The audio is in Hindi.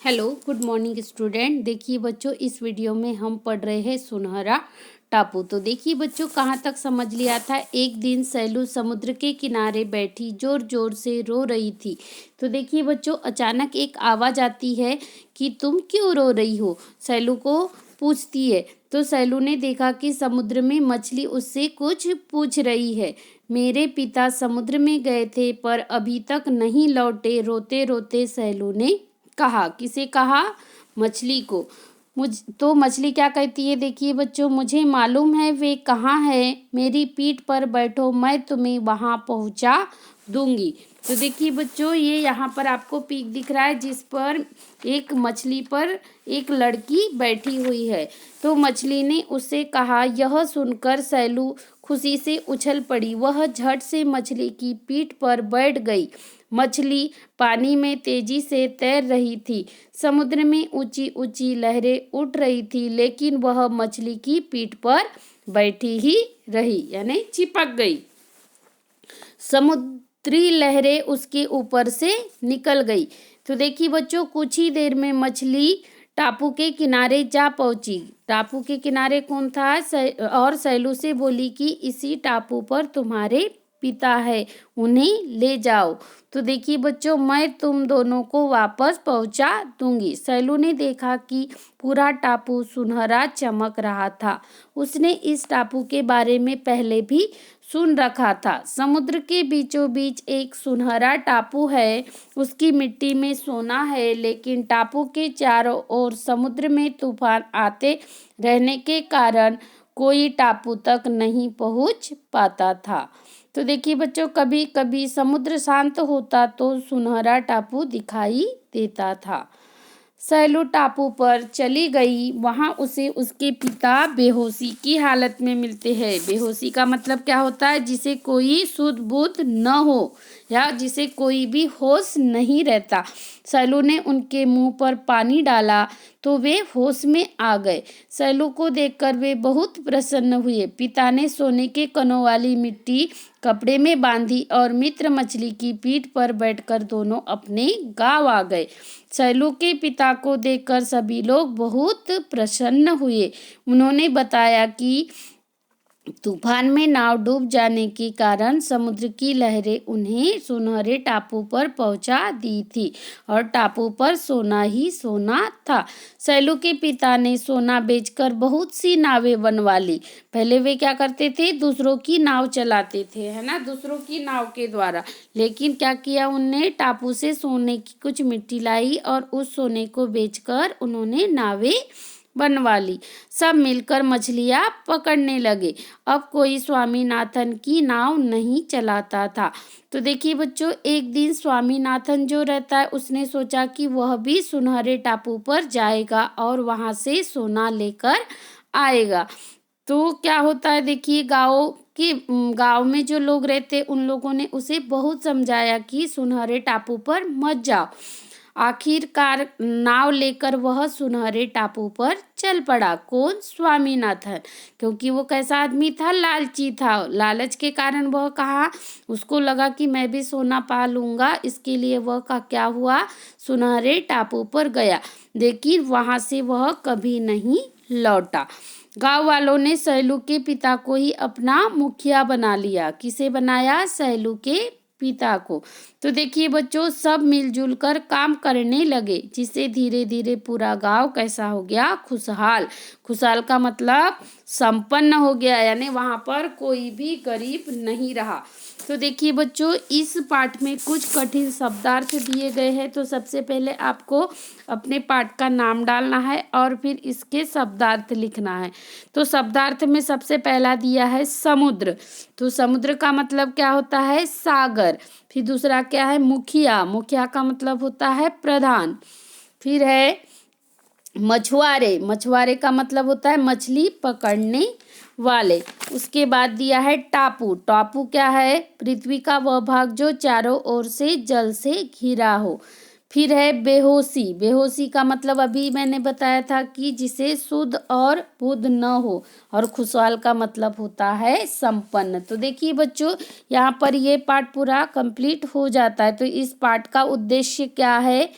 Hello good morning student. देखिए बच्चों, इस वीडियो में हम पढ़ रहे हैं सुनहरा टापू। तो देखिए बच्चों, कहाँ तक समझ लिया था। एक दिन सैलू समुद्र के किनारे बैठी जोर जोर से रो रही थी। तो देखिए बच्चों, अचानक एक आवाज़ आती है कि तुम क्यों रो रही हो, सैलू को पूछती है। तो सैलू ने देखा कि समुद्र में मछली उससे कुछ पूछ रही है। मेरे पिता समुद्र में गए थे पर अभी तक नहीं लौटे, रोते रोते सैलू ने कहा। किसे कहा? मछली को। मुझ तो मछली क्या कहती है, देखिए बच्चों, मुझे मालूम है वे कहाँ है, मेरी पीठ पर बैठो, मैं तुम्हें वहाँ पहुँचा दूंगी। तो देखिए बच्चों, ये यहाँ पर आपको पिक दिख रहा है जिस पर एक मछली पर एक लड़की बैठी हुई है। तो मछली ने उससे कहा। यह सुनकर सैलू खुशी से उछल पड़ी। वह झट से मछली की पीठ पर बैठ गई। मछली पानी में तेजी से तैर रही थी। समुद्र में ऊंची ऊंची लहरें उठ रही थी, लेकिन वह मछली की पीठ पर बैठी ही रही, यानी चिपक गई। समुद्री लहरें उसके ऊपर से निकल गई। तो देखिए बच्चों, कुछ ही देर में मछली टापू के किनारे जा पहुंची। टापू के किनारे कौन था? और सैलू से बोली कि इसी टापू पर तुम्हारे पिता है, उन्हें ले जाओ। तो देखिए बच्चों, मैं तुम दोनों को वापस पहुंचा दूंगी। सैलू ने देखा कि पूरा टापू सुनहरा चमक रहा था। उसने इस टापू के बारे में पहले भी सुन रखा था। समुद्र के बीचों बीच एक सुनहरा टापू है। उसकी मिट्टी में सोना है, लेकिन टापू के चारों ओर समुद्र में तूफान आते रहने के कारण कोई टापू तक नहीं पहुंच पाता था। तो देखिए बच्चों, कभी कभी समुद्र शांत होता तो सुनहरा टापू दिखाई देता था। सैलू टापू पर चली गई। वहां उसे उसके पिता बेहोशी की हालत में मिलते हैं। बेहोशी का मतलब क्या होता है? जिसे कोई सुध बुध न हो या जिसे कोई भी होश नहीं रहता। सैलू ने उनके मुंह पर पानी डाला तो वे होश में आ गए। सैलू को देखकर वे बहुत प्रसन्न हुए। पिता ने सोने के कणों वाली मिट्टी कपड़े में बांधी और मित्र मछली की पीठ पर बैठकर दोनों अपने गांव आ गए। सैलू के पिता को देखकर सभी लोग बहुत प्रसन्न हुए। उन्होंने बताया कि तूफान में नाव डूब जाने के कारण समुद्र की लहरें उन्हें सुनहरे टापू पर पहुंचा दी थी और टापू पर सोना ही सोना था। सैलू के पिता ने सोना बेचकर बहुत सी नावें बनवा ली। पहले वे क्या करते थे? दूसरों की नाव चलाते थे, है ना, दूसरों की नाव के द्वारा। लेकिन क्या किया उनने? टापू से सोने की कुछ मिट्टी लाई और उस सोने को बेचकर उन्होंने नावें बनवा ली। सब मिलकर मछलियां पकड़ने लगे। अब कोई स्वामीनाथन की नाव नहीं चलाता था। तो देखिए बच्चों, एक दिन स्वामीनाथन जो रहता है उसने सोचा कि वह भी सुनहरे टापू पर जाएगा और वहां से सोना लेकर आएगा। तो क्या होता है, देखिए गांव में जो लोग रहते उन लोगों ने उसे बहुत समझाया कि सुनहरे टापू पर मत जाओ। आखिरकार नाव लेकर वह सुनहरे टापू पर चल पड़ा। कौन? स्वामीनाथन। क्योंकि वो कैसा आदमी था? लालची था। लालच के कारण वह कहा, उसको लगा कि मैं भी सोना पा लूंगा, इसके लिए वह का क्या हुआ? सुनहरे टापू पर गया, लेकिन वहां से वह कभी नहीं लौटा। गांव वालों ने सैलू के पिता को ही अपना मुखिया बना लिया। किसे बनाया? सैलू के पिता को। तो देखिए बच्चों, सब मिलजुल कर काम करने लगे, जिससे धीरे धीरे पूरा गांव कैसा हो गया? खुशहाल। खुशहाल का मतलब संपन्न हो गया, यानी वहां पर कोई भी गरीब नहीं रहा। तो देखिए बच्चों, इस पाठ में कुछ कठिन शब्दार्थ दिए गए हैं। तो सबसे पहले आपको अपने पाठ का नाम डालना है और फिर इसके शब्दार्थ लिखना है। तो शब्दार्थ में सबसे पहला दिया है समुद्र। तो समुद्र का मतलब क्या होता है? सागर। फिर दूसरा क्या है? मुखिया। मुखिया का मतलब होता है प्रधान। फिर है मछुआरे। मछुआरे का मतलब होता है मछली पकड़ने वाले। उसके बाद दिया है टापू। टापू क्या है? पृथ्वी का वह भाग जो चारों ओर से जल से घिरा हो। फिर है बेहोशी। बेहोशी का मतलब अभी मैंने बताया था कि जिसे शुद्ध और बुद्ध न हो। और खुशहाल का मतलब होता है संपन्न। तो देखिए बच्चों, यहाँ पर ये पाठ पूरा कंप्लीट हो जाता है। तो इस पाठ का उद्देश्य क्या है?